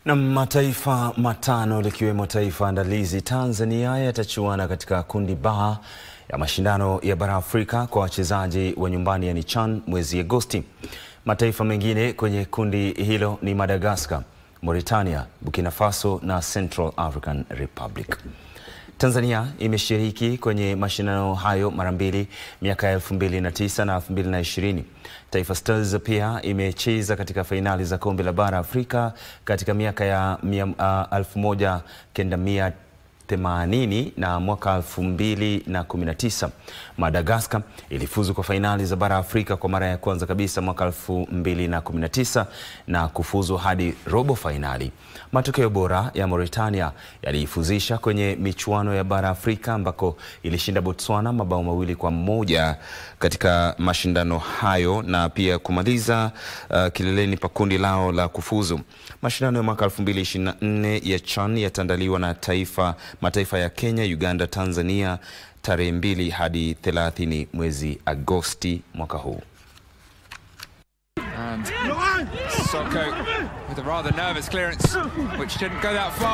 Na mataifa matano likiwemo taifa andalizi Tanzania yatachuana katika kundi ba ya mashindano ya bara Afrika kwa wachezaji wa nyumbani yani CHAN mwezi Agosti. Mataifa mengine kwenye kundi hilo ni Madagascar, Mauritania, Burkina Faso na Central African Republic. Tanzania imeshiriki kwenye mashindano hayo mara mbili miaka ya 2009 na 2020. Taifa Stars pia imecheza katika fainali za kombe la bara Afrika katika miaka ya 1980 na mwaka 2019. Madagascar ilifuzu kwa fainali za bara Afrika kwa mara ya kwanza kabisa mwaka 2019 na kufuzu hadi robo fainali. Matokeo bora ya Mauritania yaliifuzisha kwenye michuano ya bara Afrika ambako ilishinda Botswana mabao 2-1 katika mashindano hayo na pia kumaliza kileleni pa kundi lao la kufuzu. Mashindano ya mwaka 2024 ya CHAN yataandaliwa na mataifa ya Kenya, Uganda, Tanzania tarehe 2 hadi 30 mwezi Agosti mwaka huu. And Soko with a rather nervous clearance which didn't go that far.